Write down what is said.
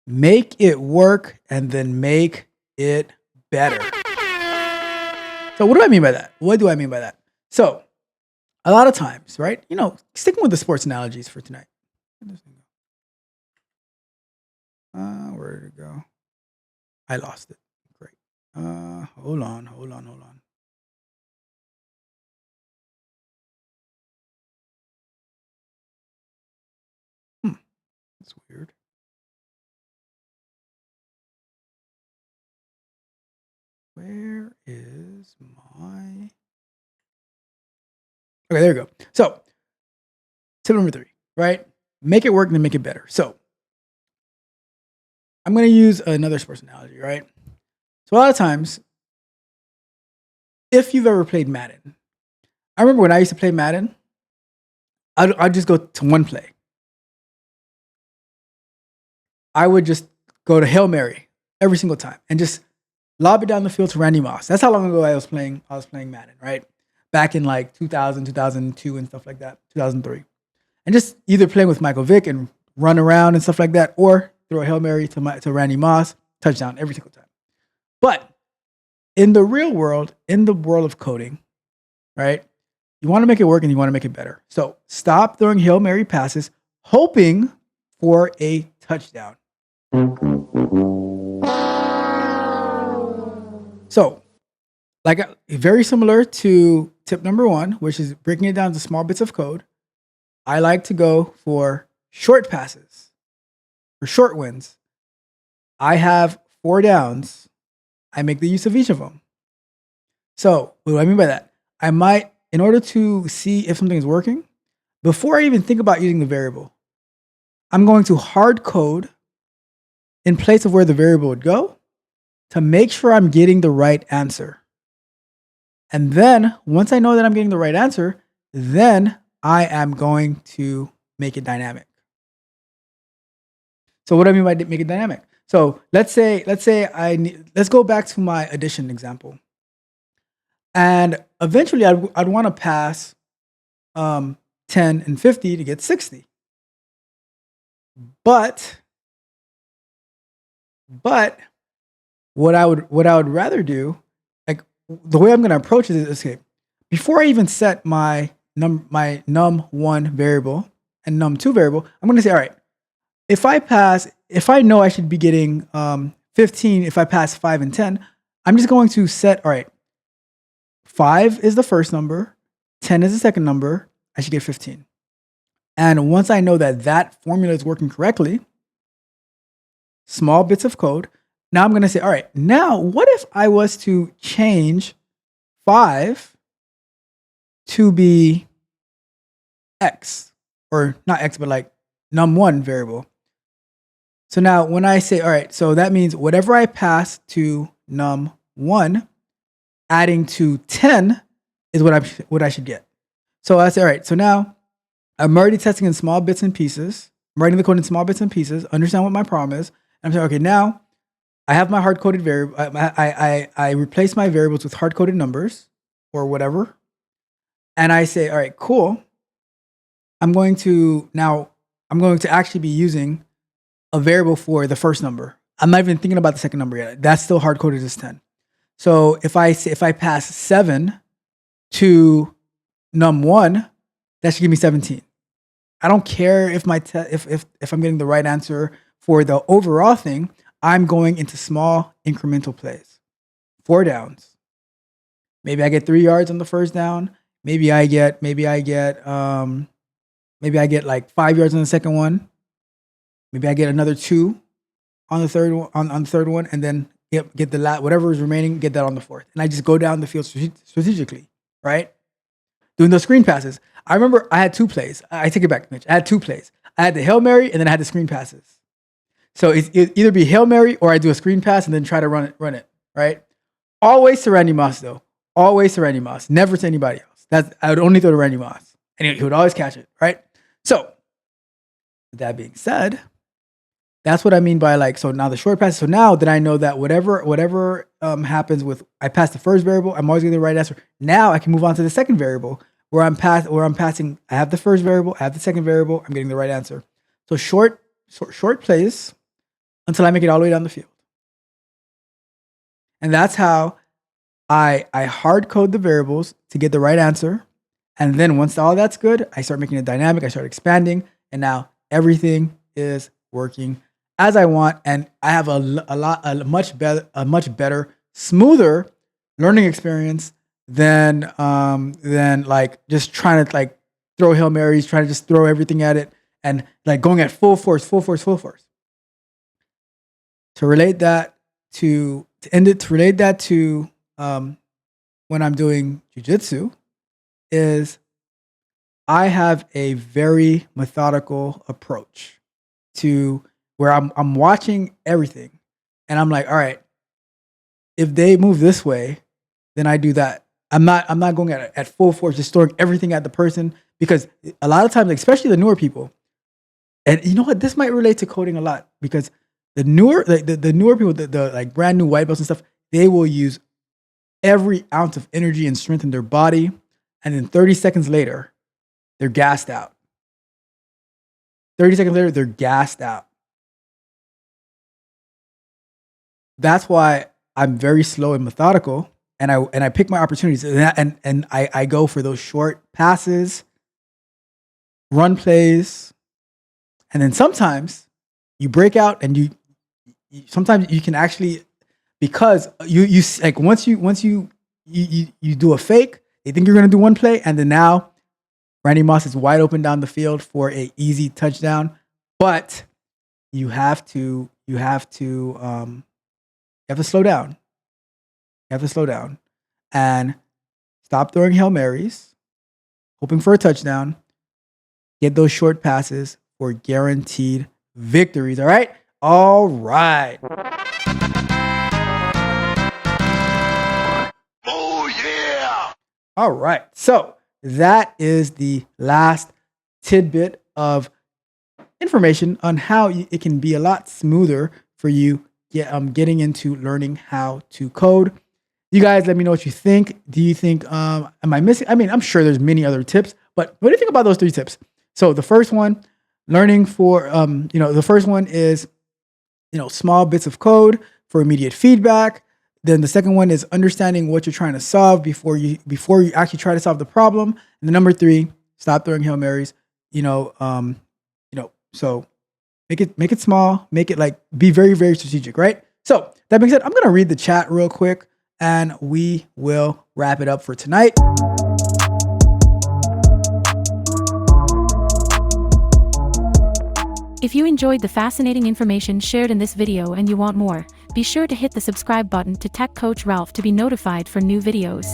Make it work and then make it better. So what do I mean by that? What do I mean by that? So a lot of times, right? Sticking with the sports analogies for tonight. Where did it go? I lost it. Great. Hold on. Hmm, that's weird. Where is my? Okay, there we go. So tip number 3, right? Make it work and then make it better. So I'm going to use another sports analogy, right? So a lot of times, if you've ever played Madden, I remember when I used to play Madden, I'd just go to one play. I would just go to Hail Mary every single time and just lob it down the field to Randy Moss. That's how long ago I was playing Madden, right? Back in like 2000, 2002 and stuff like that, 2003. And just either playing with Michael Vick and run around and stuff like that, or throw a Hail Mary to Randy Moss, touchdown every single time. But in the real world, in the world of coding, right? You want to make it work and you want to make it better. So stop throwing Hail Mary passes, hoping for a touchdown. So, like very similar to tip number 1, which is breaking it down to small bits of code. I like to go for short passes, for short wins. I have 4 downs. I make the use of each of them. So, what do I mean by that? I might, in order to see if something is working, before I even think about using the variable, I'm going to hard code in place of where the variable would go to make sure I'm getting the right answer. And then once I know that I'm getting the right answer, then I am going to make it dynamic. So what do I mean by make it dynamic? So let's go back to my addition example. And eventually I'd want to pass 10 and 50 to get 60. But what I would rather do, like the way I'm going to approach it is, okay, before I even set my num1 variable and num2 variable, I'm going to say, all right, if I know I should be getting 15, if I pass 5 and 10, I'm just going to set, all right, 5 is the first number, 10 is the second number, I should get 15. And once I know that that formula is working correctly, small bits of code, now I'm going to say, all right, now what if I was to change 5 to be X, or not X, but like num1 variable. So now when I say, all right, so that means whatever I pass to num1, adding to 10 is what I should get. So I say, all right, so now I'm already testing in small bits and pieces. I'm writing the code in small bits and pieces, understand what my problem is. And I'm saying, okay, now I have my hard-coded variable. I replace my variables with hard-coded numbers or whatever. And I say, all right, cool. I'm going to actually be using a variable for the first number. I'm not even thinking about the second number yet. That's still hard-coded as 10. So if I pass 7 to num1, that should give me 17. I don't care if if I'm getting the right answer for the overall thing. I'm going into small incremental plays. 4 downs. Maybe I get 3 yards on the first down. Maybe I get like 5 yards on the second one. Maybe I get another 2 on the third one, on the third one, and then get the whatever is remaining, get that on the fourth. And I just go down the field strategically, right? Doing those screen passes. I remember I had 2 plays. I take it back, Mitch. I had 2 plays. I had the Hail Mary and then I had the screen passes. So it'd either be Hail Mary or I do a screen pass and then try to run it, right? Always to Randy Moss, though. Always to Randy Moss. Never to anybody else. I would only throw to Randy Moss. And he would always catch it, right? So, with that being said, that's what I mean by like, so now the short pass. So now that I know that whatever happens with, I pass the first variable, I'm always getting the right answer. Now I can move on to the second variable where I'm passing, I have the first variable, I have the second variable, I'm getting the right answer. So short plays until I make it all the way down the field. And that's how I hard code the variables to get the right answer. And then once all that's good, I start making it dynamic. I start expanding, and now everything is working as I want. And I have a much better, smoother learning experience than like just trying to like throw Hail Marys, trying to just throw everything at it and like going at full force. To relate that to when I'm doing jujitsu is I have a very methodical approach to where I'm watching everything and I'm like, all right, if they move this way, then I do that. I'm not going at full force, just throwing everything at the person, because a lot of times, especially the newer people, and you know what, this might relate to coding a lot, because the newer people, the like brand new white belts and stuff, they will use every ounce of energy and strength in their body, and then 30 seconds later, they're gassed out. 30 seconds later, they're gassed out. That's why I'm very slow and methodical, and I pick my opportunities, and I go for those short passes, run plays, and then sometimes you break out, and you sometimes you can actually, because you like once you do a fake, they think you're gonna do one play, and then now Randy Moss is wide open down the field for a easy touchdown. But you have to slow down. You have to slow down and stop throwing Hail Marys, hoping for a touchdown. Get those short passes for guaranteed victories. All right? All right. Oh, yeah. All right. So that is the last tidbit of information on how it can be a lot smoother for you getting into learning how to code. You guys, let me know what you think. Do you think, am I missing? I mean, I'm sure there's many other tips, but what do you think about those 3 tips? So the first one, learning for, the first one is, small bits of code for immediate feedback. Then the second one is understanding what you're trying to solve before you actually try to solve the problem. And the number 3, stop throwing Hail Marys. So make it small, make it like be very, very strategic, right? So that being said, I'm gonna read the chat real quick and we will wrap it up for tonight. If you enjoyed the fascinating information shared in this video and you want more, be sure to hit the subscribe button to Tech Coach Ralph to be notified for new videos.